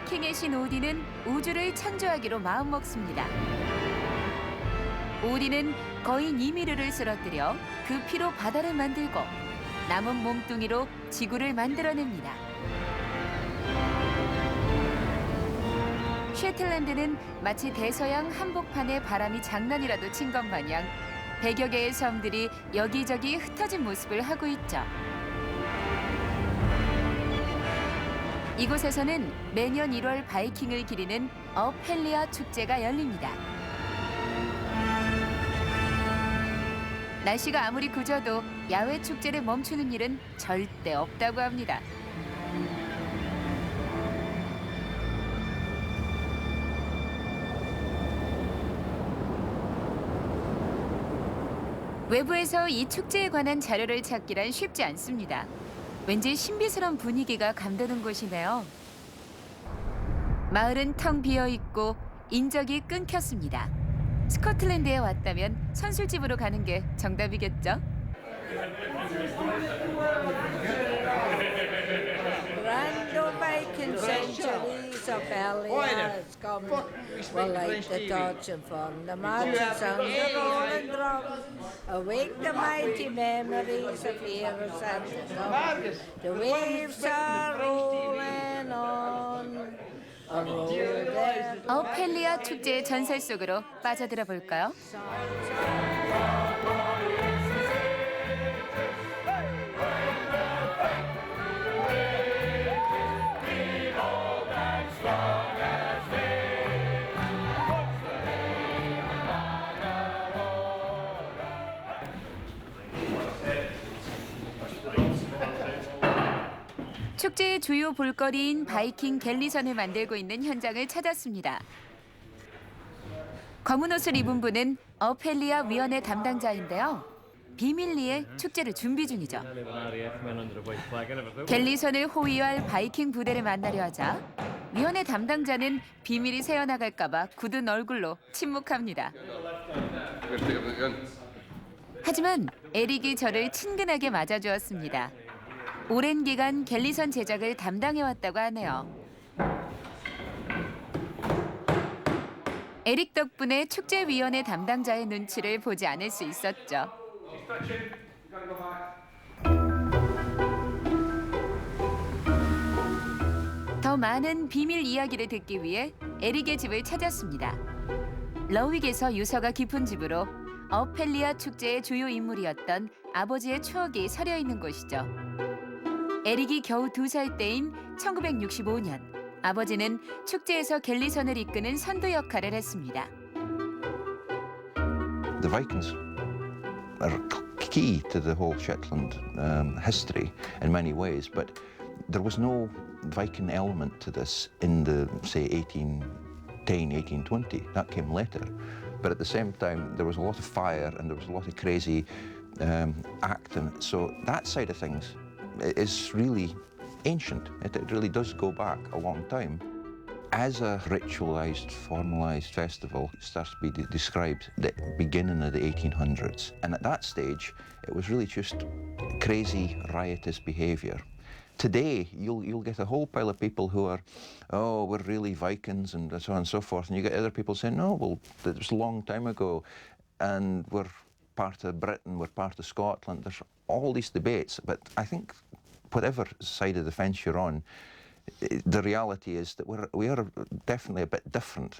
바이킹의 신 오딘은 우주를 창조하기로 마음먹습니다. 오딘은 거인 이미르를 쓰러뜨려 그 피로 바다를 만들고 남은 몸뚱이로 지구를 만들어냅니다. 셰틀랜드는 마치 대서양 한복판에 바람이 장난이라도 친 것 마냥 100여 개의 섬들이 여기저기 흩어진 모습을 하고 있죠. 이곳에서는 매년 1월 바이킹을 기리는 어펠리아 축제가 열립니다. 날씨가 아무리 굳어도 야외 축제를 멈추는 일은 절대 없다고 합니다. 외부에서 이 축제에 관한 자료를 찾기란 쉽지 않습니다. 왠지 신비스러운 분위기가 감도는 곳이네요. 마을은 텅 비어 있고 인적이 끊겼습니다. 스코틀랜드에 왔다면 선술집으로 가는 게 정답이겠죠? Grand Viking centuries of Elias come, will light the torch and form the marching sounds of rolling drums, awake the mighty memories of heroes and to come. The waves are rolling on. 어펠리아 축제의 전설 속으로 빠져들어 볼까요? 축제의 주요 볼거리인 바이킹 갤리선을 만들고 있는 현장을 찾았습니다. 검은 옷을 입은 분은 어펠리아 위원회 담당자인데요. 비밀리에 축제를 준비 중이죠. 갤리선을 호위할 바이킹 부대를 만나려 하자 위원회 담당자는 비밀이 새어나갈까 봐 굳은 얼굴로 침묵합니다. 하지만 에릭이 저를 친근하게 맞아주었습니다. 오랜 기간 갤리선 제작을 담당해왔다고 하네요. 에릭 덕분에 축제위원회 담당자의 눈치를 보지 않을 수 있었죠. 더 많은 비밀 이야기를 듣기 위해 에릭의 집을 찾았습니다. 러윅에서 유서가 깊은 집으로 어펠리아 축제의 주요 인물이었던 아버지의 추억이 서려 있는 곳이죠. 에릭이 겨우 2살 때인 1965년, 아버지는 축제에서 갤리선을 이끄는 선도 역할을 했습니다. The Vikings are key to the whole Shetland history in many ways, but there was no Viking element to this in the, say, 1810, 1820. That came later. But at the same time, there was a lot of fire and there was a lot of crazy acting. So that side of things is really ancient. It really does go back a long time. As a ritualized, formalized festival, it starts to be described at the beginning of the 1800s. And at that stage, it was really just crazy, riotous behavior. Today, you'll get a whole pile of people who are, oh, we're really Vikings and so on and so forth. And you get other people saying, no, well, it was a long time ago and we're part of Britain, we're part of Scotland. There's all these debates, but I think whatever side of the fence you're on, the reality is that we are definitely a bit different.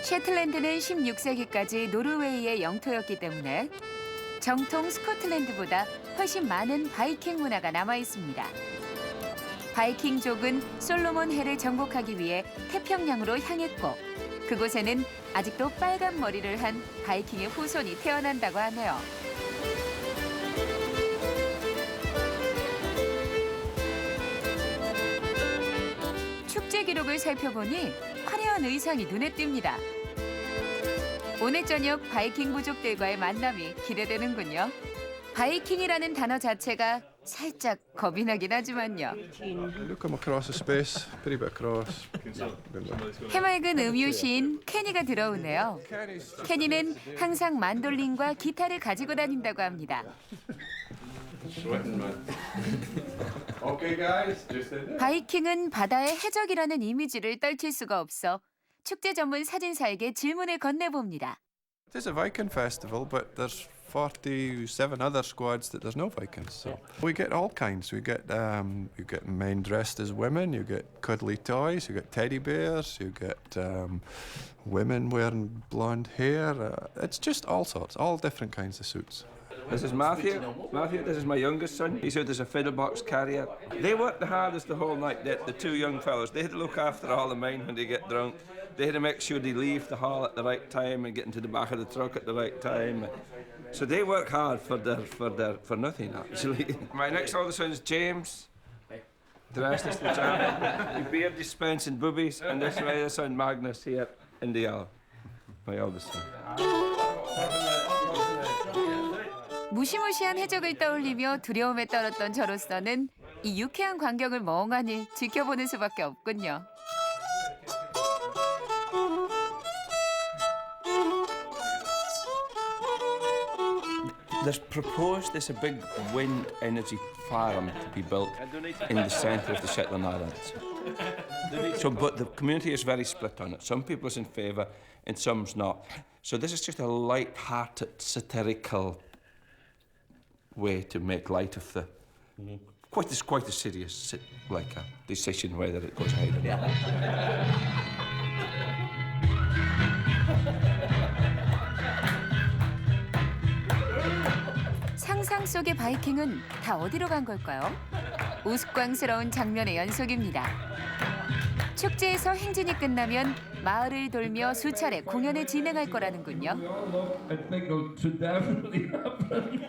셰틀랜드는 16세기까지 노르웨이의 영토였기 때문에 정통 스코틀랜드보다 훨씬 많은 바이킹 문화가 남아 있습니다. 바이킹족은 솔로몬 해를 정복하기 위해 태평양으로 향했고 그곳에는 아직도 빨간 머리를 한 바이킹의 후손이 태어난다고 하네요. 축제 기록을 살펴보니 화려한 의상이 눈에 띕니다. 오늘 저녁 바이킹 부족들과의 만남이 기대되는군요. 바이킹이라는 단어 자체가 살짝 겁이 나긴 하지만요. Look him across the space, pretty bit across. 해맑은 음유시인 케니가 들어오네요. Kenny's 케니는 항상 만돌린과 기타를 가지고 다닌다고 합니다. sweating, man. Okay, guys, just in there. 바이킹은 바다의 해적이라는 이미지를 떨칠 수가 없어 축제 전문 사진사에게 질문을 건네봅니다. It is a Viking festival, but there's 47 other squads that there's no Vikings. So we get all kinds. We get men dressed as women. You get cuddly toys. You get teddy bears. You get women wearing blonde hair. It's just all sorts, all different kinds of suits. This is Matthew. Matthew, this is my youngest son. He's out as a fiddle box carrier. They worked the hardest the whole night, the two young fellows. They had to look after all the men when they get drunk. They had to make sure they leave the hall at the right time and get into the back of the truck at the right time. So they work hard for nothing, actually. My next oldest son is James. The rest is the champ. The beer dispensing boobies, and this is my other son Magnus here in the yellow. My oldest son. 무시무시한 해적을 떠올리며 두려움에 떨었던 저로서는 이 유쾌한 광경을 멍하니 지켜보는 수밖에 없군요. There's a big wind energy farm to be built in the centre of the Shetland Islands. So, but the community is very split on it. Some people is in favour and some's not. So this is just a light-hearted, satirical way to make light of the quite a serious like a decision whether it goes ahead or not. 상상 속의 바이킹은 다 어디로 간 걸까요? 우스꽝스러운 장면의 연속입니다. 축제에서 행진이 끝나면 마을을 돌며 수차례 공연을 진행할 거라는군요. I think it should definitely happen.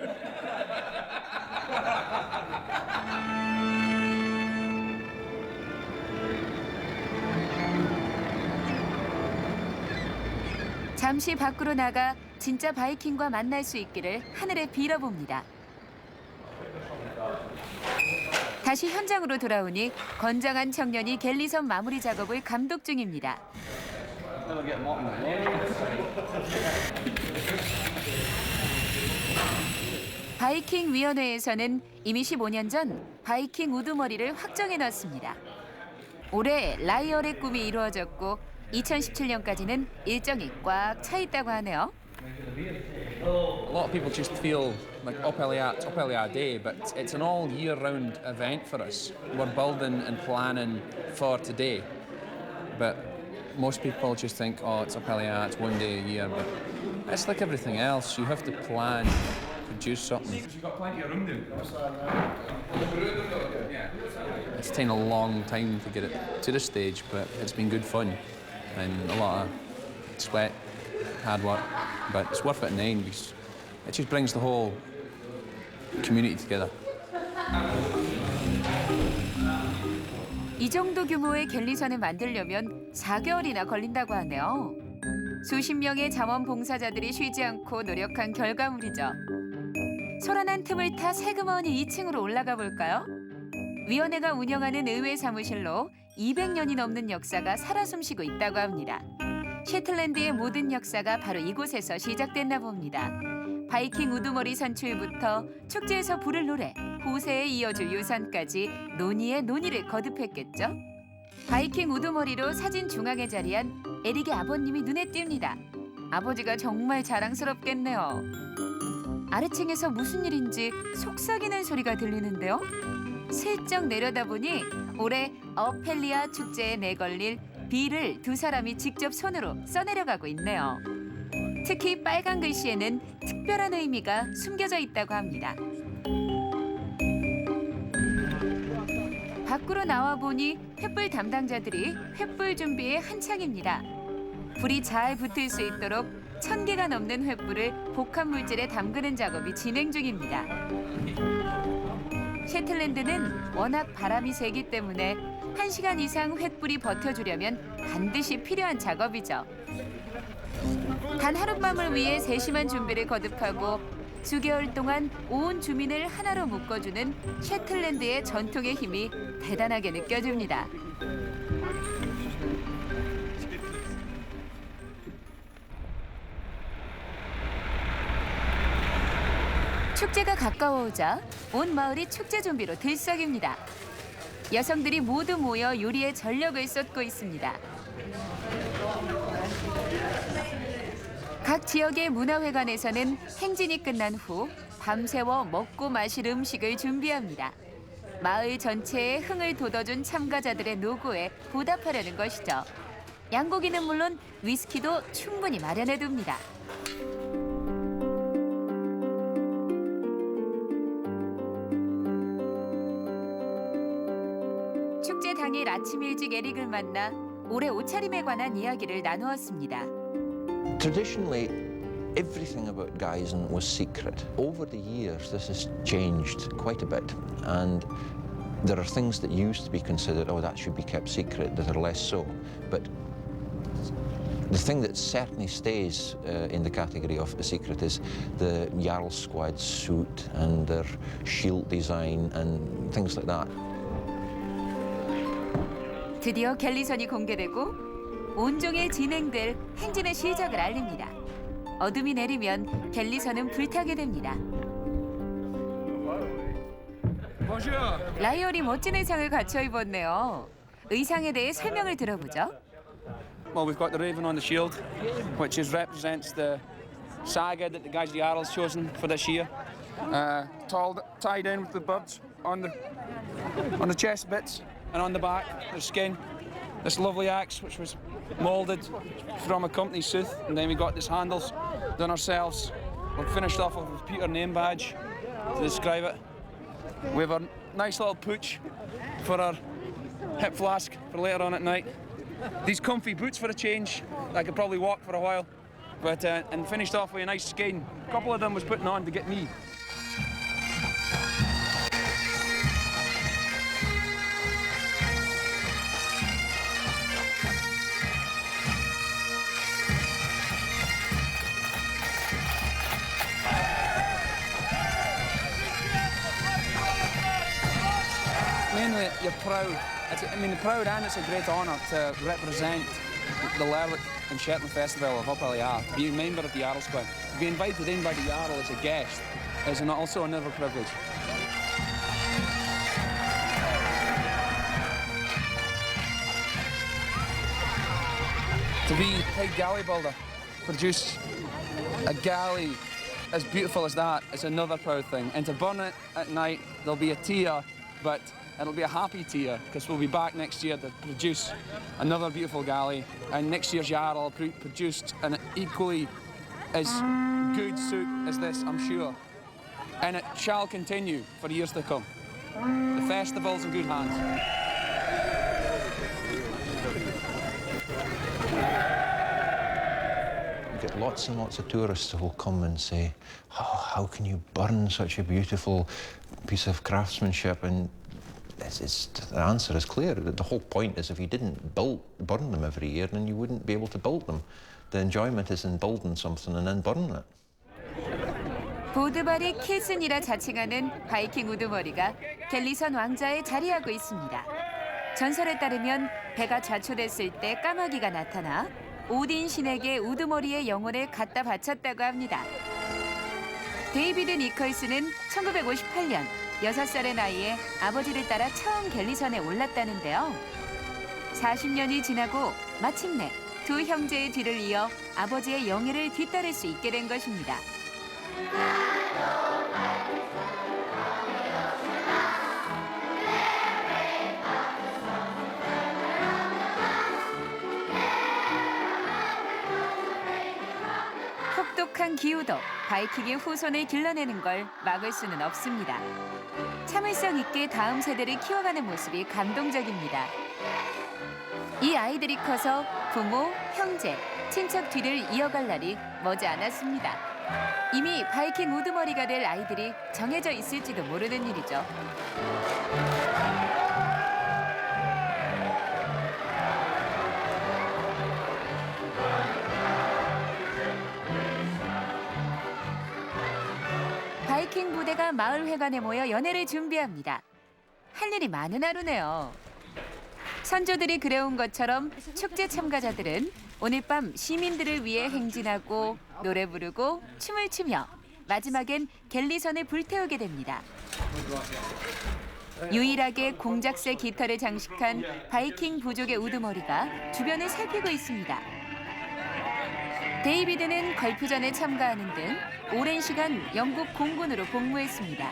잠시 밖으로 나가 진짜 바이킹과 만날 수 있기를 하늘에 빌어봅니다. 다시 현장으로 돌아오니 건장한 청년이 갤리선 마무리 작업을 감독 중입니다. 바이킹 위원회에서는 이미 15년 전 바이킹 우두머리를 확정해놨습니다. 올해 라이얼의 꿈이 이루어졌고 2017년까지는 일정이 꽉 차 있다고 하네요. A lot of people just feel like Opeliat Day, but it's an all year round event for us. We're building and planning for today, but most people just think, oh, it's Opeliat, it's one day a year, but it's like everything else. You have to plan, produce something. You've got plenty of room there. It's taken a long time to get it to this stage, but it's been good fun and a lot of sweat, hard work, but it's worth it in the end because it just brings the whole community together. 이 정도 규모의 갤리선을 만들려면 4개월이나 걸린다고 하네요. 수십 명의 자원봉사자들이 쉬지 않고 노력한 결과물이죠. 소란한 틈을 타 세그머니 2층으로 올라가 볼까요? 위원회가 운영하는 의회 사무실로 200년이 넘는 역사가 살아 숨쉬고 있다고 합니다. 셰틀랜드의 모든 역사가 바로 이곳에서 시작됐나 봅니다. 바이킹 우두머리 선출부터 축제에서 부를 노래, 호세에 이어줄 유산까지 논의에 논의를 거듭했겠죠. 바이킹 우두머리로 사진 중앙에 자리한 에릭의 아버님이 눈에 띕니다. 아버지가 정말 자랑스럽겠네요. 아래층에서 무슨 일인지 속삭이는 소리가 들리는데요. 슬쩍 내려다보니 올해 어펠리아 축제에 내걸릴 비를 두 사람이 직접 손으로 써내려가고 있네요. 특히 빨간 글씨에는 특별한 의미가 숨겨져 있다고 합니다. 밖으로 나와 보니 횃불 담당자들이 횃불 준비에 한창입니다. 불이 잘 붙을 수 있도록 1000개가 넘는 횃불을 복합 물질에 담그는 작업이 진행 중입니다. 셰틀랜드는 워낙 바람이 세기 때문에 1시간 이상 횃불이 버텨주려면 반드시 필요한 작업이죠. 단 하룻밤을 위해 세심한 준비를 거듭하고 수개월 동안 온 주민을 하나로 묶어주는 셰틀랜드의 전통의 힘이 대단하게 느껴집니다. 축제가 가까워오자 온 마을이 축제 준비로 들썩입니다. 여성들이 모두 모여 요리에 전력을 쏟고 있습니다. 각 지역의 문화회관에서는 행진이 끝난 후 밤새워 먹고 마실 음식을 준비합니다. 마을 전체에 흥을 돋워준 참가자들의 노고에 보답하려는 것이죠. 양고기는 물론 위스키도 충분히 마련해둡니다. 축제 당일 아침 일찍 에릭을 만나 올해 옷차림에 관한 이야기를 나누었습니다. Traditionally, everything about Guysen was secret. Over the years, this has changed quite a bit, and there are things that used to be considered, oh, that should be kept secret, that are less so. But the thing that certainly stays in the category of a secret is the Jarl Squad suit and their shield design and things like that. 드디어 갤리선이 공개되고 온종일 진행될 행진의 시작을 알립니다. 어둠이 내리면 갤리선은 불타게 됩니다. 라이올이 멋진 의상을 갖춰 입었네요. 의상에 대해 설명을 들어보죠. Well, we've got the raven on the shield, which represents the saga that the guys of the Jarl's chosen for this year. Tied in with the birds on the chest bits and on the back, the skin. This lovely axe, which was moulded from a company sooth, and then we got these handles done ourselves. We're finished off with a Peter name badge to describe it. We have a nice little pooch for our hip flask for later on at night. These comfy boots for a change. I could probably walk for a while, but and finished off with a nice skein. A couple of them was putting on to get me. Mainly, you're proud. The proud, and it's a great honour to represent the Lerwick and Shetland Festival of Up-Elliar, to be a member of the Jarl Squad. To be invited in by the Jarl as a guest is also another privilege. To be head galley builder, produce a galley as beautiful as that is another proud thing. And to burn it at night, there'll be a tear, but it'll be a happy tear because we'll be back next year to produce another beautiful galley. And next year's Jarl will produce an equally as good suit as this, I'm sure. And it shall continue for years to come. The festival's in good hands. Get lots and lots of tourists who will come and say, oh, how can you burn such a beautiful piece of craftsmanship? And the answer is clear. The whole point is if you didn't burn them every year, then you wouldn't be able to build them. The enjoyment is in building something and then burning it. 보드발이 킬슨이라 자칭하는 바이킹 우두머리가 갤리선 왕자에 자리하고 있습니다. 전설에 따르면 배가 좌초됐을 때 까마귀가 나타나 오딘 신에게 우두머리의 영혼을 갖다 바쳤다고 합니다. 데이비드 니컬스는 1958년 6살의 나이에 아버지를 따라 처음 갤리선에 올랐다는데요. 40년이 지나고 마침내 두 형제의 뒤를 이어 아버지의 영예를 뒤따를 수 있게 된 것입니다. 혹독한 기후도 바이킹의 후손을 길러내는 걸 막을 수는 없습니다. 참을성 있게 다음 세대를 키워가는 모습이 감동적입니다. 이 아이들이 커서 부모, 형제, 친척 뒤를 이어갈 날이 머지않았습니다. 이미 바이킹 우두머리가 될 아이들이 정해져 있을지도 모르는 일이죠. 바이킹 부대가 마을회관에 모여 연회를 준비합니다. 할 일이 많은 하루네요. 선조들이 그려온 것처럼 축제 참가자들은 오늘 밤 시민들을 위해 행진하고 노래 부르고 춤을 추며 마지막엔 갤리선을 불태우게 됩니다. 유일하게 공작새 깃털을 장식한 바이킹 부족의 우두머리가 주변을 살피고 있습니다. 데이비드는 걸프전에 참가하는 등 오랜 시간 영국 공군으로 복무했습니다.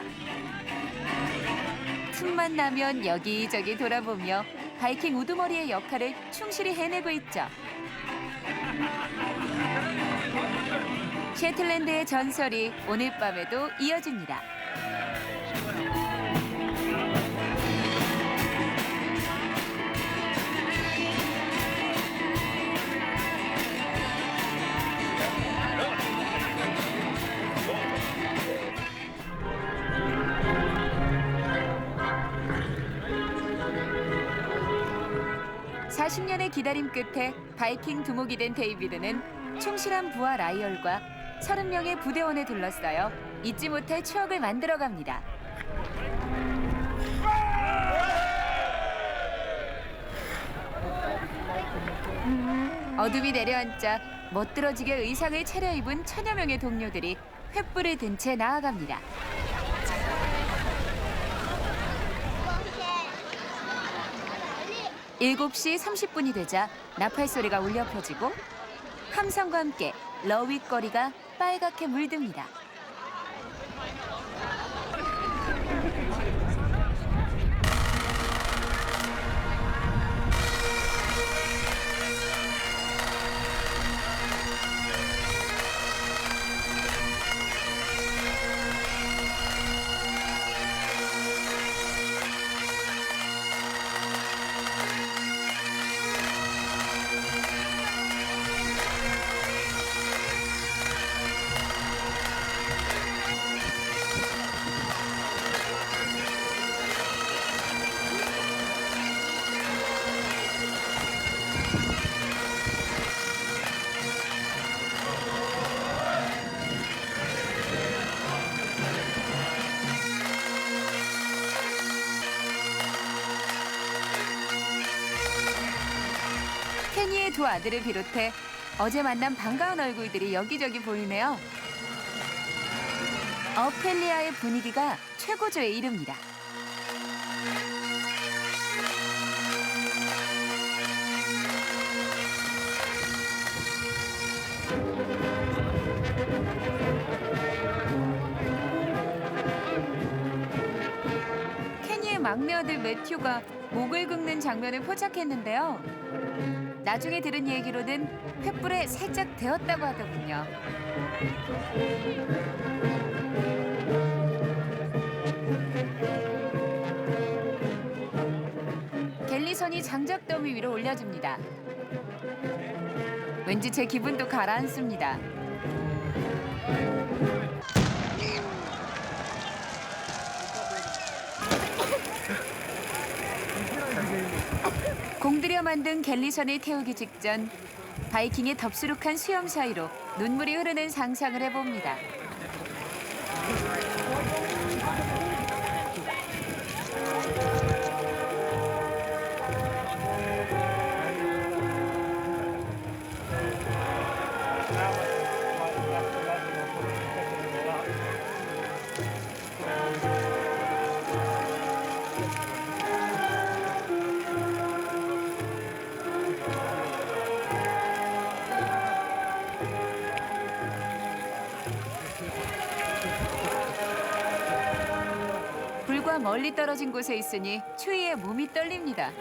틈만 나면 여기저기 돌아보며 바이킹 우두머리의 역할을 충실히 해내고 있죠. 셰틀랜드의 전설이 오늘 밤에도 이어집니다. (40년의) 기다림 끝에 바이킹 두목이 된 데이비드는 충실한 부하 라이얼과 30명의 부대원에 둘러싸여 잊지 못할 추억을 만들어갑니다. 어둠이 내려앉자 멋들어지게 의상을 차려입은 천여 명의 동료들이 횃불을 든 채 나아갑니다. (7시 30분이) 되자 나팔 소리가 울려 퍼지고 함성과 함께 러윅 거리가 빨갛게 물듭니다. 케니의 두 아들을 비롯해 어제 만난 반가운 얼굴들이 여기저기 보이네요. 어펠리아의 분위기가 최고조에 이릅니다. 케니의 막내 아들 매튜가 목을 긁는 장면을 포착했는데요. 나중에 들은 얘기로는 횃불에 살짝 데었다고 하더군요. 갤리선이 장작 더미 위로 올려줍니다. 왠지 제 기분도 가라앉습니다. 공들여 만든 갤리선을 태우기 직전 바이킹의 덥수룩한 수염 사이로 눈물이 흐르는 상상을 해봅니다. 불과 멀리 떨어진 곳에 있으니 추위에 몸이 떨립니다.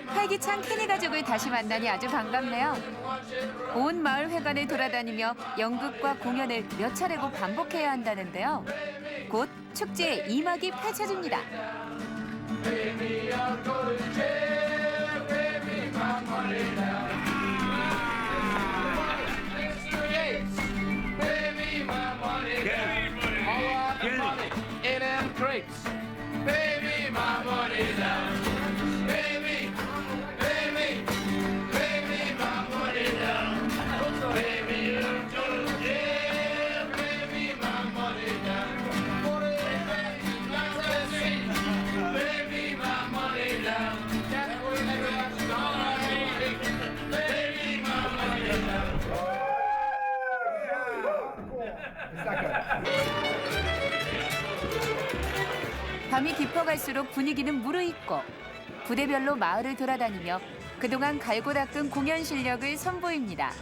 활기찬 케니 가족을 다시 만나니 아주 반갑네요. 온 마을 회관을 돌아다니며 연극과 공연을 몇 차례고 반복해야 한다는데요. 곧 축제의 2막이 펼쳐집니다. 밤이 깊어갈수록 분위기는 무르익고 부대별로 마을을 돌아다니며 그동안 갈고 닦은 공연 실력을 선보입니다.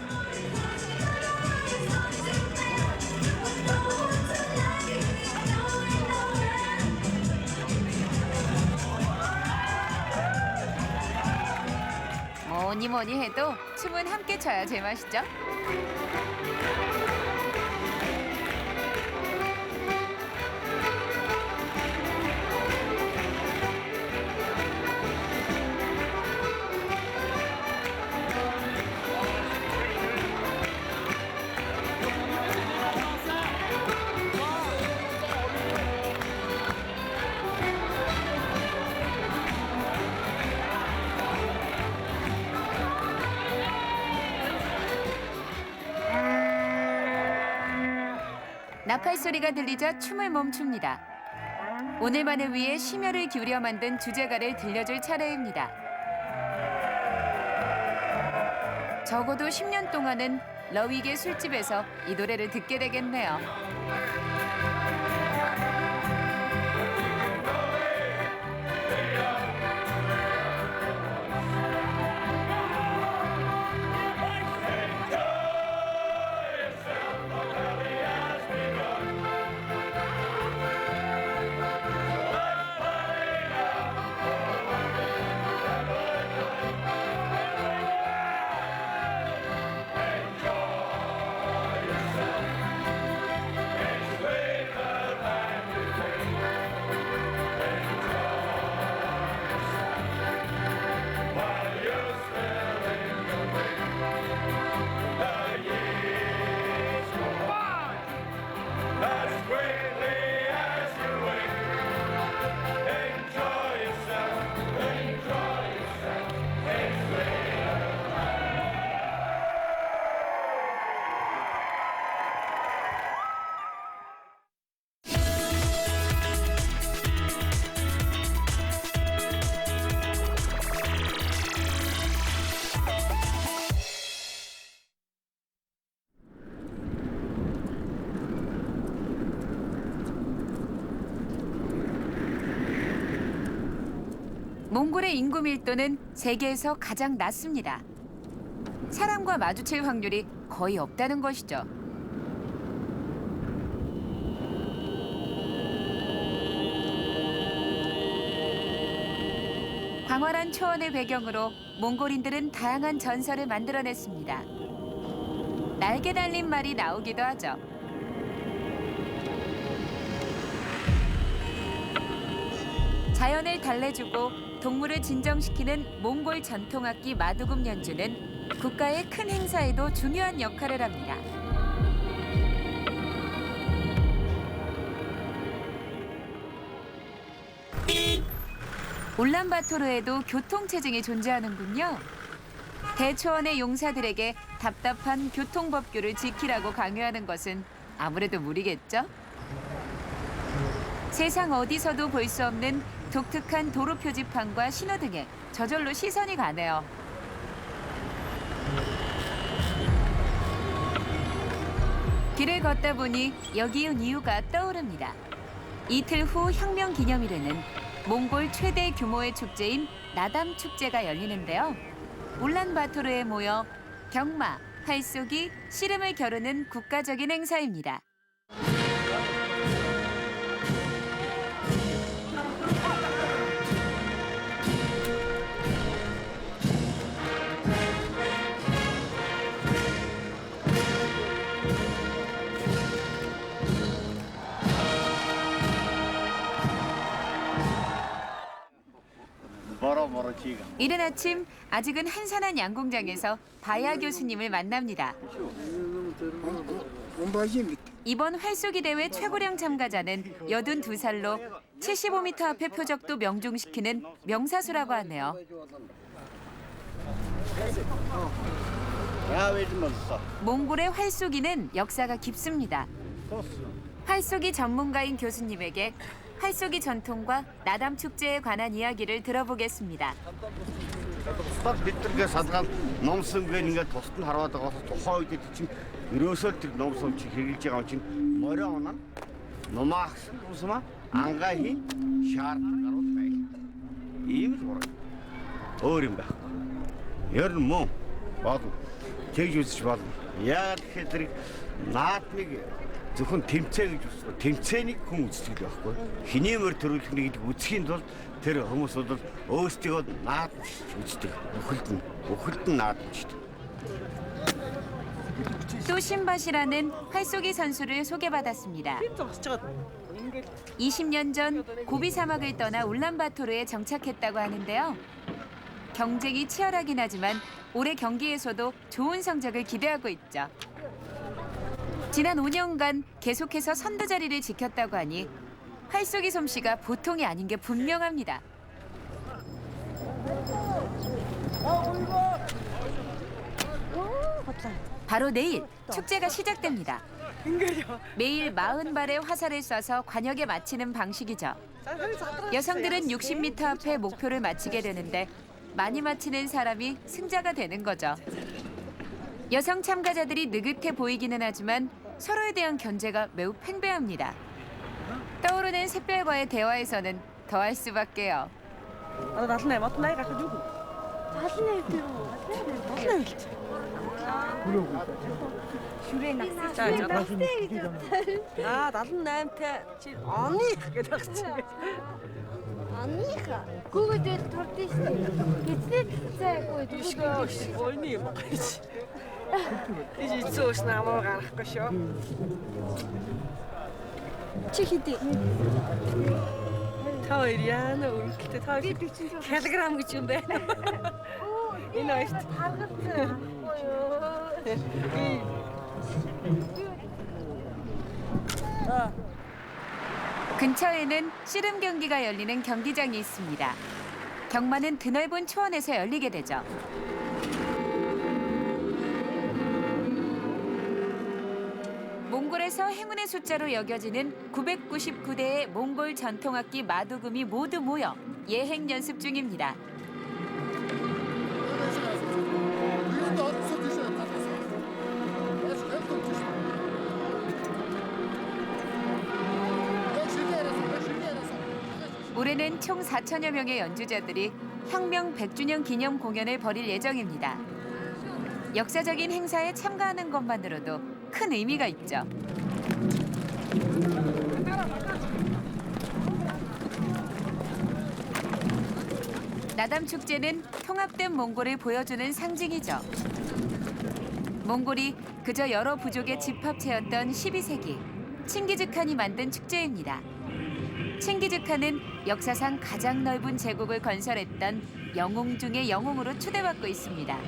뭐니 해도 춤은 함께 춰야 제맛이죠. 나팔 소리가 들리자 춤을 멈춥니다. 오늘만을 위해 심혈을 기울여 만든 주제가를 들려줄 차례입니다. 적어도 10년 동안은 러윅의 술집에서 이 노래를 듣게 되겠네요. 몽골의 인구 밀도는 세계에서 가장 낮습니다. 사람과 마주칠 확률이 거의 없다는 것이죠. 광활한 초원을 배경으로 몽골인들은 다양한 전설을 만들어냈습니다. 날개 달린 말이 나오기도 하죠. 자연을 달래주고 동물을 진정시키는 몽골 전통악기 마두금 연주는 국가의 큰 행사에도 중요한 역할을 합니다. 울란바토르에도 교통체증이 존재하는군요. 대초원의 용사들에게 답답한 교통법규를 지키라고 강요하는 것은 아무래도 무리겠죠? 세상 어디서도 볼 수 없는 독특한 도로 표지판과 신호등에 저절로 시선이 가네요. 길을 걷다 보니 여기 온 이유가 떠오릅니다. 이틀 후 혁명 기념일에는 몽골 최대 규모의 축제인 나담 축제가 열리는데요. 울란바토르에 모여 경마, 활쏘기, 씨름을 겨루는 국가적인 행사입니다. 이른 아침 아직은 한산한 양궁장에서 바야 교수님을 만납니다. 이번 활쏘기 대회 최고령 참가자는 82살로 75m 앞의 표적도 명중시키는 명사수라고 하네요. 몽골의 활쏘기는 역사가 깊습니다. 활쏘기 전문가인 교수님에게 활쏘기 전통과 나담 축제에 관한 이야기를 들어보겠습니다. ангай шаардлага гарууд байх. Ийм л ураг. Өөр юм байх. Ер нь мөн болно. Тэгж үзэж болно. Яагаад гэхээр тэр наадмыг зөвхөн тэмцээ гэж үздэг. Тэмцээнийг хүн үздэг байхгүй. Хиний мөр төрүүлэх нэг үзэхийн тулд тэр хүмүүс бол өөрсдөө наадмж үздэг. Бүхэлд нь наадмжтэй. 또 신밭이라는 활쏘기 선수를 소개받았습니다. 20년 전 고비 사막을 떠나 울란바토르에 정착했다고 하는데요. 경쟁이 치열하긴 하지만 올해 경기에서도 좋은 성적을 기대하고 있죠. 지난 5년간 계속해서 선두 자리를 지켰다고 하니 활쏘기 솜씨가 보통이 아닌 게 분명합니다. 바로 내일 축제가 시작됩니다. 매일 40발의 화살을 쏴서 관역에 맞히는 방식이죠. 여성들은 60m 앞에 목표를 맞히게 되는데 많이 맞히는 사람이 승자가 되는 거죠. 여성 참가자들이 느긋해 보이기는 하지만 서로에 대한 견제가 매우 팽배합니다. 떠오르는 샛별과의 대화에서는 더할 수밖에요. Аныха. Гүгдээ турдээ шүү. Эцэг цайгүй дүүшгүй. Ойны юм гэж. Iji цөөс намаа гарахгүй шүү. Чи хэдий? Та хоёр яана өргөлтэй та килограмм гэж юм байна. Энэ хоёрт харгалцсан. 근처에는 씨름 경기가 열리는 경기장이 있습니다. 경마는 드넓은 초원에서 열리게 되죠. 몽골에서 행운의 숫자로 여겨지는 999대의 몽골 전통악기 마두금이 모두 모여 예행 연습 중입니다. 올해는 총 4천여 명의 연주자들이 혁명 100주년 기념 공연을 벌일 예정입니다. 역사적인 행사에 참가하는 것만으로도 큰 의미가 있죠. 나담 축제는 통합된 몽골을 보여주는 상징이죠. 몽골이 그저 여러 부족의 집합체였던 12세기 칭기즈칸이 만든 축제입니다. 칭기즈칸은 역사상 가장 넓은 제국을 건설했던 영웅 중의 영웅으로 추대받고 있습니다.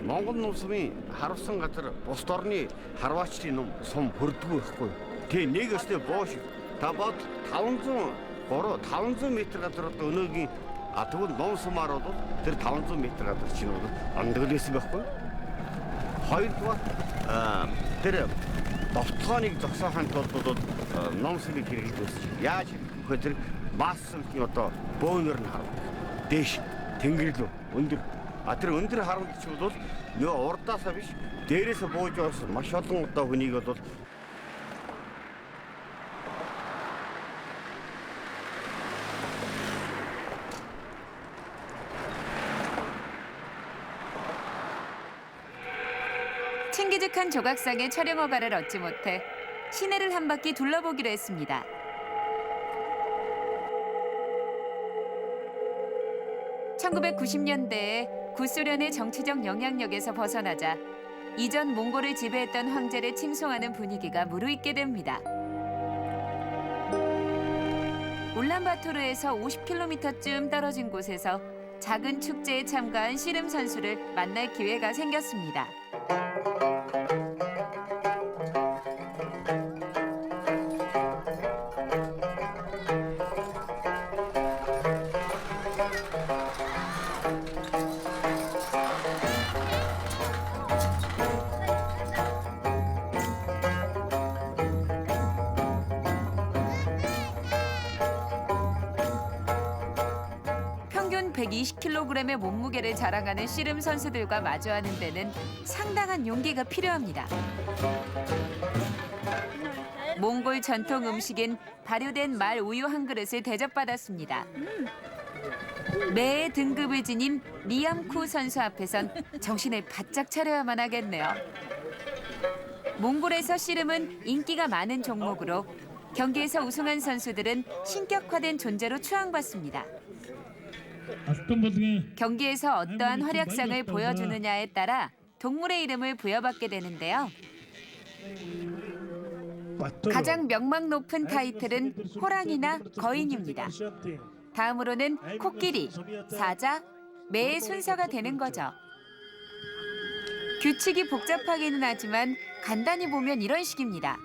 Монгол нумсмын харавсан газар бус орны харваачдын нум сум хөрдгөө байхгүй. Тэгээ нэг өстэй боош та бод 500 метр газар одоо өнөөгийн тэгвэл ном сумаар бол тэр 500 метр газар чинь бол амдгалээс байхгүй. Хоёрдугаар тэр довтлооны зогсоохын тулд бол ном сумыг хэрэглэж байна. Яаж гэвэл тэр массовын одоо бөөнөр нь харав. Дэш тэнгэр лөө өндөр тэр өндөр харамт ч бол нөө урдаасаа биш дээрээсээ бууж орсон маш олон удаа хүнийг бол 칭기즈칸 조각상의 촬영 허가를 얻지 못해 시내를 한 바퀴 둘러보기로 했습니다. (1990년대에) 구소련의 정치적 영향력에서 벗어나자 이전 몽골을 지배했던 황제를 칭송하는 분위기가 무르익게 됩니다. 울란바토르에서 50km쯤 떨어진 곳에서 작은 축제에 참가한 씨름 선수를 만날 기회가 생겼습니다. 120kg의 몸무게를 자랑하는 씨름 선수들과 마주하는 데는 상당한 용기가 필요합니다. 몽골 전통 음식인 발효된 말 우유 한 그릇을 대접받았습니다. 매의 등급을 지닌 리암쿠 선수 앞에선 정신을 바짝 차려야만 하겠네요. 몽골에서 씨름은 인기가 많은 종목으로 경기에서 우승한 선수들은 신격화된 존재로 추앙받습니다. 경기에서 어떠한 활약상을 보여주느냐에 따라 동물의 이름을 부여받게 되는데요. 가장 명망 높은 타이틀은 호랑이나 거인입니다. 다음으로는 코끼리, 사자, 매의 순서가 되는 거죠. 규칙이 복잡하기는 하지만 간단히 보면 이런 식입니다.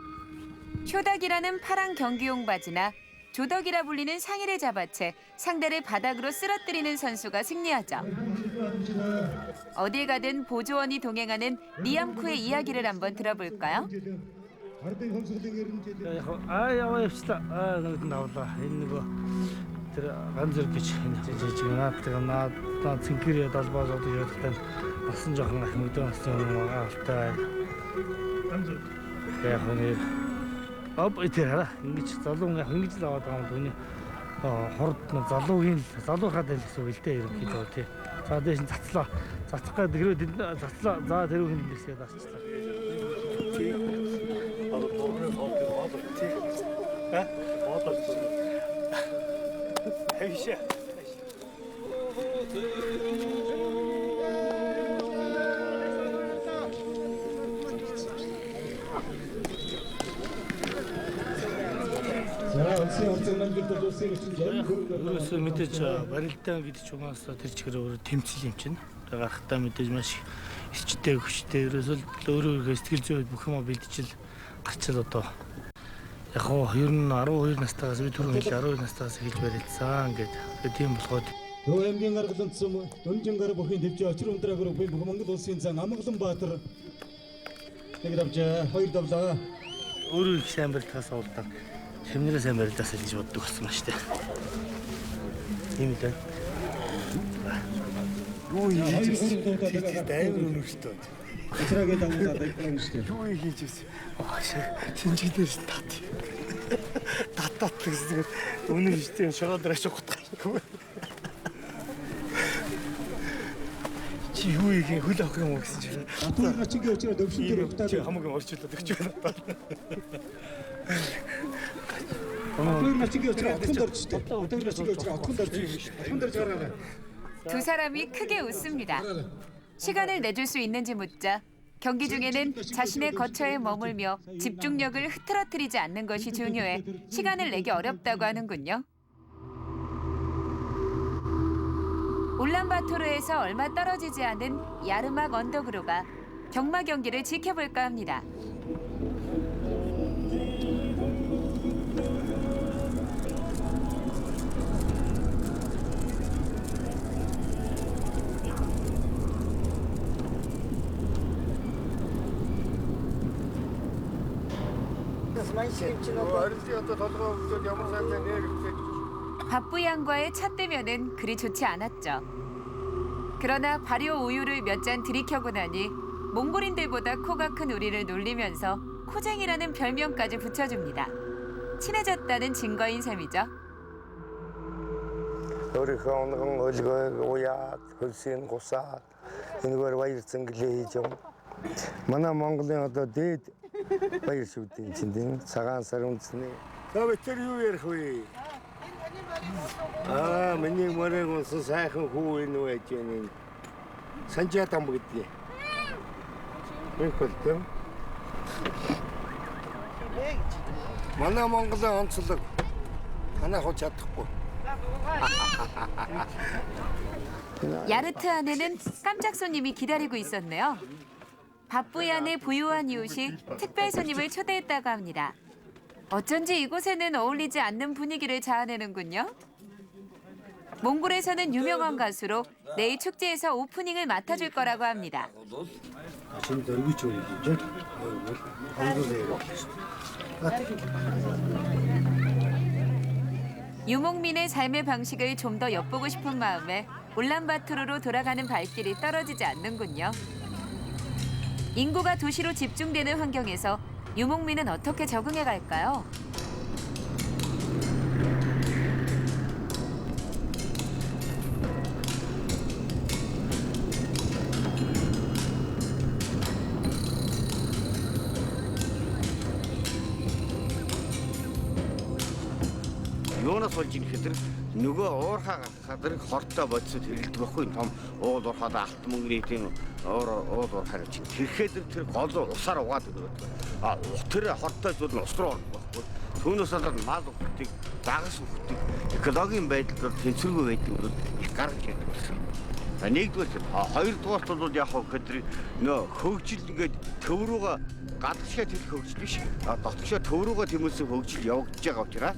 효닥이라는 파란 경기용 바지나 조덕이라 불리는 상의를 잡아채 상대를 바닥으로 쓰러뜨리는 선수가 승리하죠. 어딜 가든 보조원이 동행하는 리암쿠의 이야기를 한번 들어볼까요? Өөрөөсөө мэдээж барилтаа гэдэг ч угаас тэр чигээр өөрөө тэмцэл юм чинь. Гарахтаа мэдээж маш эрчтэй хүчтэй ерөөсөө өөрөө сэтгэл зүй бүх юм бэлдчихэл гарчил одоо яг хоо ер нь 12 настайгаас би түрүү хэлээ 12 настайгаас хийж барилдсан гэдэг тийм болоход Дөө аймгийн гаргалцсан Дүнжин гар бүхийн дэвжээ очир ундраа группийн бүх Монгол улсын зан Амгалан Баатар нэг давжаа хоёр давлаа өөрөө их сайн барилдахаас уулдаг хэмнэрээ сайн барилдаас гэж боддог болсон ба штэ. Тийм үү? Юу хийж ирсэн? Дайвар өнөртөө. Эцрэгээ давуулаад байсан штэ. Юу хийж ирсэн? Шинжигдээс тат. Татат гэсэн өнөр штэ шогоод драш ухтгаа. Чи юу ийм хөл авах юм уу гэсэн чинь. Атур мачингийн очроо өвшин дээр ухтаад хамаагүй орчлоод өгч байна. Атур мачингийн очроо отхонд орж штэ. Атур мачингийн очроо отхонд орж. отхонд орж гараа. 두 사람이 크게 웃습니다. 시간을 내줄 수 있는지 묻자 경기 중에는 자신의 거처에 머물며 집중력을 흐트러뜨리지 않는 것이 중요해 시간을 내기 어렵다고 하는군요. 울란바토르에서 얼마 떨어지지 않은 야르막 언덕으로 가 경마 경기를 지켜볼까 합니다. 밥부양과의 첫 대면은 그리 좋지 않았죠. 그러나 발효 우유를 몇 잔 들이켜고 나니 몽골인들보다 코가 큰 우리를 놀리면서 코쟁이라는 별명까지 붙여줍니다. 친해졌다는 증거인 셈이죠. манай Монголын одоо дээд баяр шүдийн чинь цагаан сар үндэсний. Тэр юу ярих вэ? Миний мөрөг унсан сайхан хүү энэ байж байна. Санжаатан бүгдээ. Мэнхэлтэй. Манай Монголын онцлог танаа хол чадахгүй. 야르트 안에는 깜짝 손님이 기다리고 있었네요. 밥부얀을 부유한 이웃이 특별 손님을 초대했다고 합니다. 어쩐지 이곳에는 어울리지 않는 분위기를 자아내는군요. 몽골에서는 유명한 가수로 내일 축제에서 오프닝을 맡아줄 거라고 합니다. 유목민의 삶의 방식을 좀 더 엿보고 싶은 마음에 울란바토르로 돌아가는 발길이 떨어지지 않는군요. 인구가 도시로 집중되는 환경에서 유목민은 어떻게 적응해 갈까요? Юунаас болж ийн гэхээр нөгөө уурхаа гадар хортой бодисод хэрэлдэг байхгүй том уул уурхаад алт мөнгөний уул уурхаа чинь тэрхэд тэр гол усаар угаад өгдөг. А тэр хортой зүйл нь ус руу ордог байхгүй. Түүнээс болоод мал өгдөг, дагас өгдөг. Экологийн байдал бол тэнцвэргүй байдаг нь их гарч ирдэг болсон. Нэгдүгээр хоёрдугаарт бол яг гэхээр нөө хөгжил ингээд төв рүүгээ гадагшаа тэр хөгжил биш. Дотгошоо төв рүүгээ тэмүүлсэн хөгжил явагдаж байгаа учраас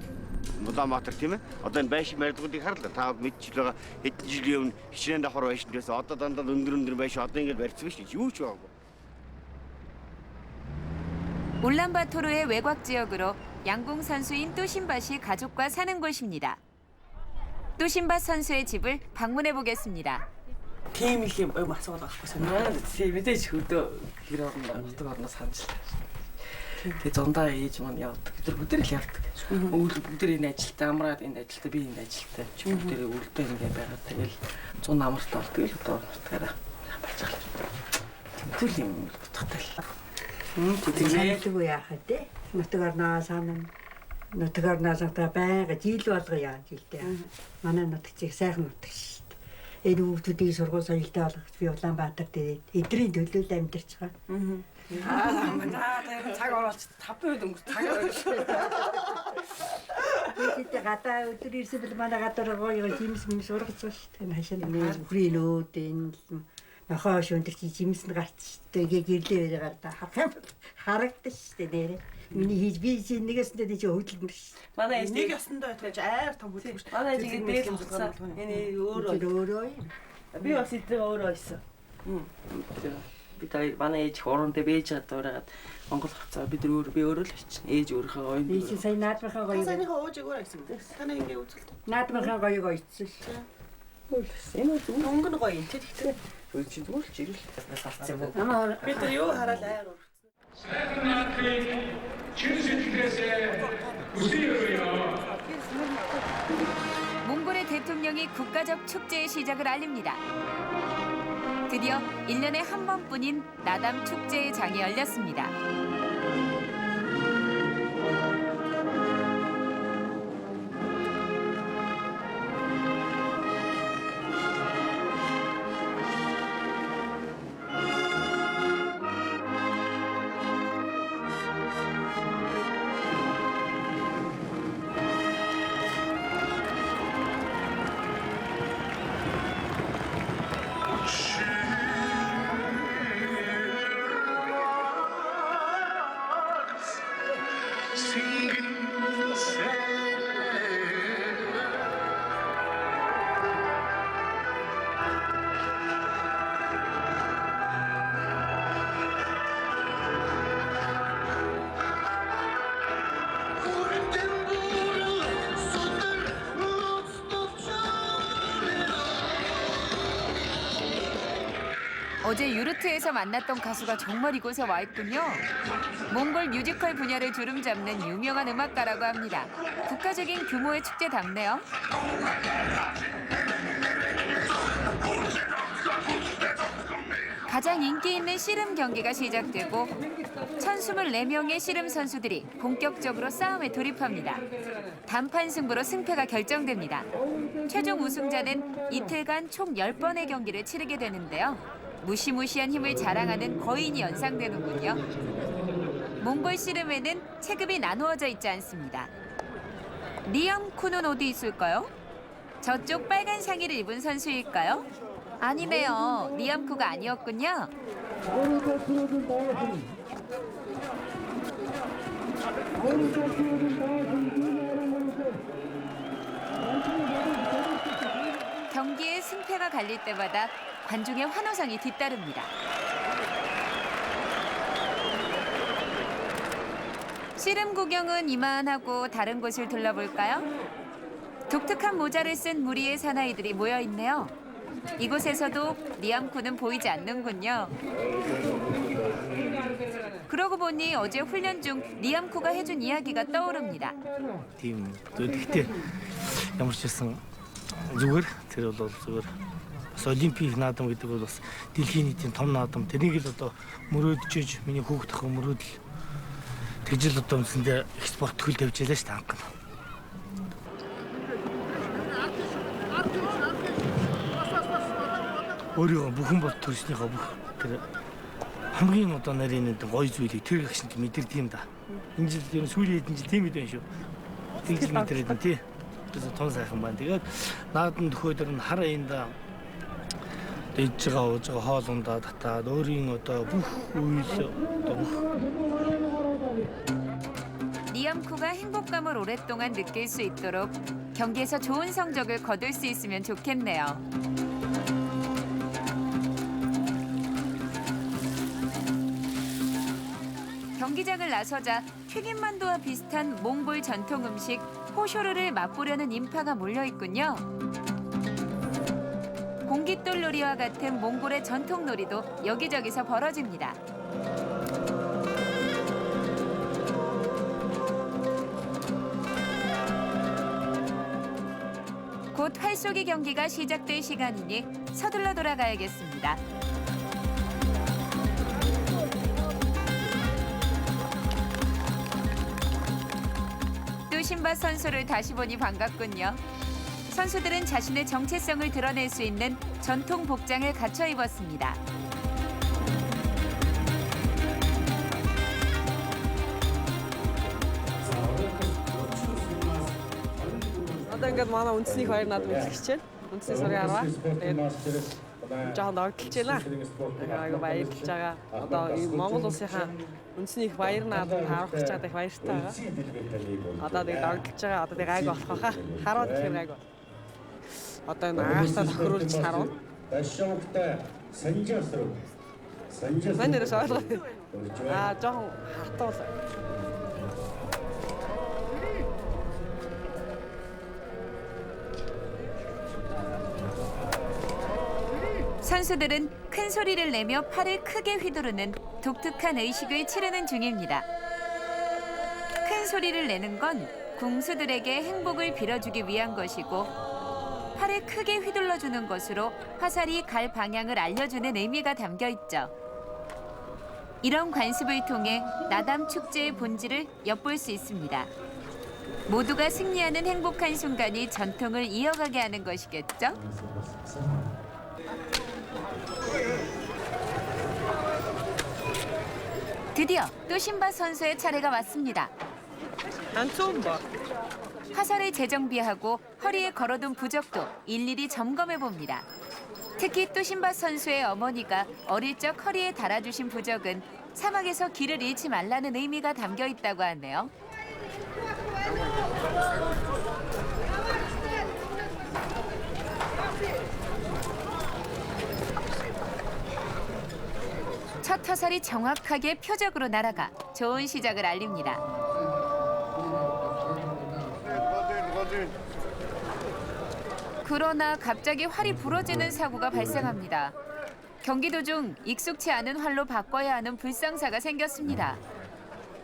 Улаанбаатар тийм ээ. Одоо энэ байшин барилгуудыг харлаа. Та мэдчихл байгаа хэдэн жилийн өмнө хичнээн давхар байшин дээрээс одоо дандаа өндөр байшин одоо ингэж барьсан биш юу ч байгаагүй. 울란바토르의 외곽 지역으로 양궁 선수인 또신밭이 가족과 사는 곳입니다. 또신밭 선수의 집을 방문해 보겠습니다. Тийм их юм асуулт авахгүй санаа. Тийм мэдээж хөдөө гэр орноос ханчлаа. Тэгээ зондоо ээж маань явдаг. Тэр бүгд л явдаг. Бүгд энэ ажилтаа амраад энэ ажилтаа би энэ ажилтаа. Чи бүгд үлдээ ингэ байгаа. Тэгэл 100 амарт болдог л одоо нутгаараа бачаглаа. Тэгвэл юм утгатай л. Тэгвэл яах вэ? Нутгаар наасаа байнга жил болго яаж жилтэй. Манай нутгыг сайхан нутг шүү дээ. Энэ хүүхдүүдийн сургууль соёлтой болгох би Улаанбаатар дээр эдрийн төлөөлөл амьдарч байгаа. Манай цаг оролц 5 минут өнгөрч цагаар шүү. Бид гадаа өдөр ирсэн бил манай гадаа гоё жимс минь сургацсан шүү дээ. Хашаа нэг бүхрийн нөөд энэ нохоо шөндөр чи жимс нь гарч шүү дээ. Гэрлээ байгаа харагдсан шүү дээ нэрээ. Миний хийж би чинь нэгээс нь чи хөдөлмөр шүү. Манай нэг ясандаа байтгаж аяар том хөдөлмөр. Манай жигээ дээр хутсан. Энэ өөрөө. Би бас эдгээр өөрөө байсан. Би манай ээж хорондоо бэж гадаад Монгол хацаа би өөрөө л очив. Ээж өөрийнхөө гоё. Би чинь сайн наадмынхаа гоё. Санийхаа өөж өгөөр гэсэн юм. Танаа ингэ үзэлтэй. Наадмынхаа гоё ийцсэн шүү. Энэ өнгө нь гоё юм. Тэгэхээр өө чи зүгээр л жирэл салцсан юм. Намаа би тэр юу хараад аяар ургацсан. Сайхан наадмыг чин сэтгэлээсээ хүсье. 몽골의 대통령이 국가적 축제의 시작을 알립니다. 드디어 1년에 한 번뿐인 나담 축제의 장이 열렸습니다. 어제 유르트에서 만났던 가수가 정말 이곳에 와 있군요. 몽골 뮤지컬 분야를 주름잡는 유명한 음악가라고 합니다. 국가적인 규모의 축제답네요. 가장 인기 있는 씨름 경기가 시작되고 1,024명의 씨름 선수들이 본격적으로 싸움에 돌입합니다. 단판 승부로 승패가 결정됩니다. 최종 우승자는 이틀간 총 10번의 경기를 치르게 되는데요. 무시무시한 힘을 자랑하는 거인이 연상되는군요. 몽골 씨름에는 체급이 나누어져 있지 않습니다. 리엄쿠는 어디 있을까요? 저쪽 빨간 상의를 입은 선수일까요? 아니네요. 리엄쿠가 아니었군요. 경기의 승패가 갈릴 때마다 관중의 환호성이 뒤따릅니다. 씨름 구경은 이만하고 다른 곳을 둘러볼까요? 독특한 모자를 쓴 무리의 사나이들이 모여 있네요. 이곳에서도 리암쿠는 보이지 않는군요. 그러고 보니 어제 훈련 중 리암쿠가 해준 이야기가 떠오릅니다. Тийм гэхдээ ямар ч байсан зүгээр тэр бол зүгээр бас олимпик наадам гэдэг бол бас дэлхийн нийтийн том наадам. Тэрнийг л одоо мөрөөдөж миний хүүхд ах мөрөөдөл тэгж л одоо үндсэндээ их спорт хөл тавьж ялаа шүү дээ анх. Өөрийгөө бүхэн бол төрснийхөө бүх тэр хамгийн одоо нарийн гоё зүйлийг тэр их шинж мэдэрдэг юм да. Энэ жил ер нь сүүлийн хэдэн жил тийм ээ шүү. Тэгж мэдэрээд нь тий. Тэс тон сайхан байна. Тэгээд наадам төхөөдөр нь хар аянда ээж байгаа ууж байгаа хоолундаа татаад өөрийн одоо бүх үйл одоо бүх 리암쿠가 행복감을 오랫동안 느낄 수 있도록 경기에서 좋은 성적을 거둘 수 있으면 좋겠네요. 경기장을 나서자 튀김만두와 비슷한 몽골 전통 음식 호쇼르를 맛보려는 인파가 몰려있군요. 공깃돌놀이와 같은 몽골의 전통 놀이도 여기저기서 벌어집니다. 곧 활쏘기 경기가 시작될 시간이니 서둘러 돌아가야겠습니다. 뚜신바 선수를 다시 보니 반갑군요. 선수들은 자신의 정체성을 드러낼 수 있는 전통 복장을 갖춰 입었습니다. Одоо ингээд манай үндэсний хоёр над үзэж байна. Үндэсний сарын 10-аа. Тэгээд жоохон догтлж байна. Айгу баярлж байгаа. Одоо Монгол улсынхаа үндэсний их баяр наадад харах гэж байгаа их баяртай байгаа. Одоо тэгээд догтлж байгаа. Одоо тэгээд гайг болох хаа. Хараад ихээр гайг. Одоо энэ агаартай тохируулж харуун. Мань нэрээс ойлгоо. Жоохон хатуул. 선수들은 큰 소리를 내며 팔을 크게 휘두르는 독특한 의식을 치르는 중입니다. 큰 소리를 내는 건 궁수들에게 행복을 빌어주기 위한 것이고 팔을 크게 휘둘러주는 것으로 화살이 갈 방향을 알려주는 의미가 담겨 있죠. 이런 관습을 통해 나담 축제의 본질을 엿볼 수 있습니다. 모두가 승리하는 행복한 순간이 전통을 이어가게 하는 것이겠죠? 드디어 뚜신바 선수의 차례가 왔습니다. 화살을 재정비하고 허리에 걸어둔 부적도 일일이 점검해 봅니다. 특히 뚜신바 선수의 어머니가 어릴 적 허리에 달아주신 부적은 사막에서 길을 잃지 말라는 의미가 담겨 있다고 하네요. 첫 화살이 정확하게 표적으로 날아가 좋은 시작을 알립니다. 그러나 갑자기 활이 부러지는 사고가 발생합니다. 경기 도중 익숙치 않은 활로 바꿔야 하는 불상사가 생겼습니다.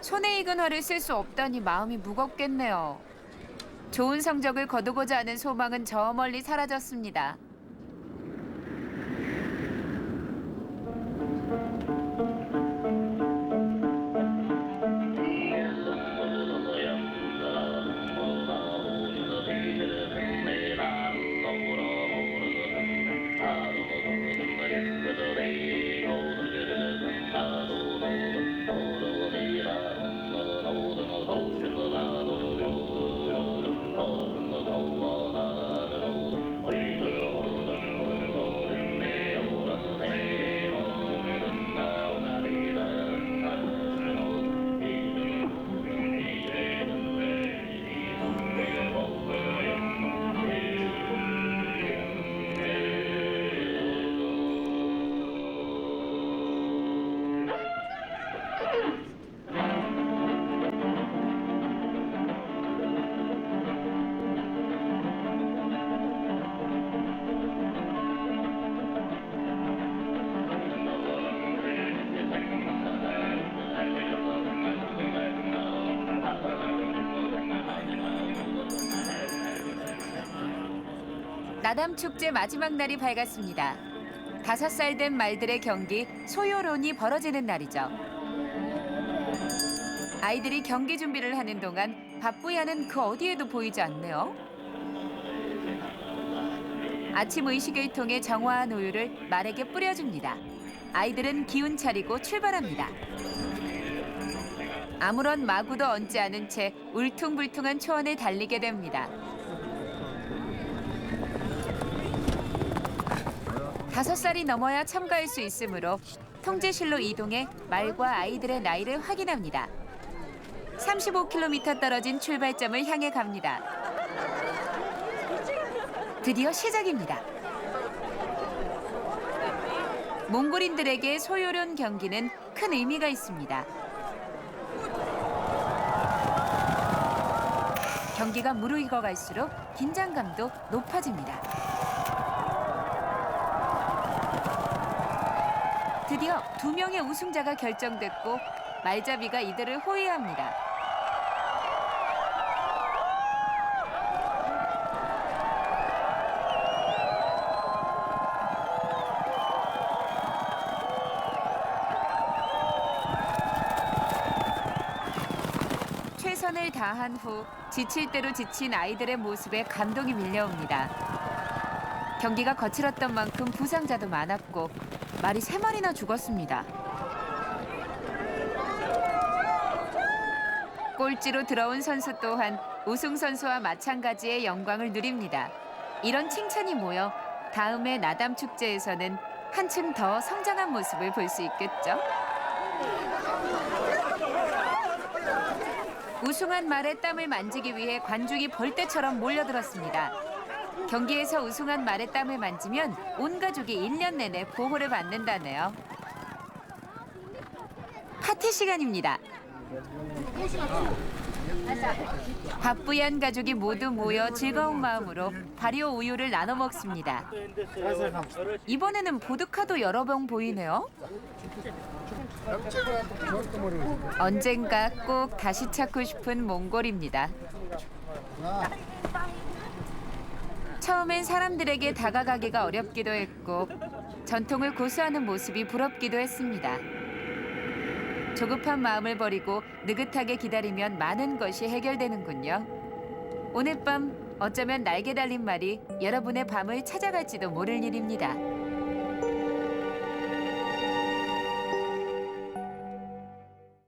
손에 익은 활을 쓸 수 없다니 마음이 무겁겠네요. 좋은 성적을 거두고자 하는 소망은 저 멀리 사라졌습니다. 나담 축제 마지막 날이 밝았습니다. 5살 된 말들의 경기 소요론이 벌어지는 날이죠. 아이들이 경기 준비를 하는 동안 밥부야는 그 어디에도 보이지 않네요. 아침 의식을 통해 정화한 우유를 말에게 뿌려줍니다. 아이들은 기운 차리고 출발합니다. 아무런 마구도 얹지 않은 채 울퉁불퉁한 초원을 달리게 됩니다. 5살이 넘어야 참가할 수 있으므로 통제실로 이동해 말과 아이들의 나이를 확인합니다. 35km 떨어진 출발점을 향해 갑니다. 드디어 시작입니다. 몽골인들에게 소요론 경기는 큰 의미가 있습니다. 경기가 무르익어 갈수록 긴장감도 높아집니다. 드디어 2명의 우승자가 결정됐고 말잡이가 이들을 호위합니다. 최선을 다한 후 지칠 대로 지친 아이들의 모습에 감동이 밀려옵니다. 경기가 거칠었던 만큼 부상자도 많았고 말이 3마리나 죽었습니다. 꼴찌로 들어온 선수 또한 우승 선수와 마찬가지의 영광을 누립니다. 이런 칭찬이 모여 다음해 나담 축제에서는 한층 더 성장한 모습을 볼 수 있겠죠. 우승한 말의 땀을 만지기 위해 관중이 벌떼처럼 몰려들었습니다. 경기에서 우승한 말의 땀을 만지면 온 가족이 1년 내내 보호를 받는다네요. 파티 시간입니다. 밥부얀 가족이 모두 모여 즐거운 마음으로 발효 우유를 나눠 먹습니다. 이번에는 보드카도 여러 병 보이네요. 언젠가 꼭 다시 찾고 싶은 몽골입니다. 처음엔 사람들에게 다가가기가 어렵기도 했고 전통을 고수하는 모습이 부럽기도 했습니다. 조급한 마음을 버리고 느긋하게 기다리면 많은 것이 해결되는군요. 오늘 밤 어쩌면 날개 달린 말이 여러분의 밤을 찾아갈지도 모를 일입니다.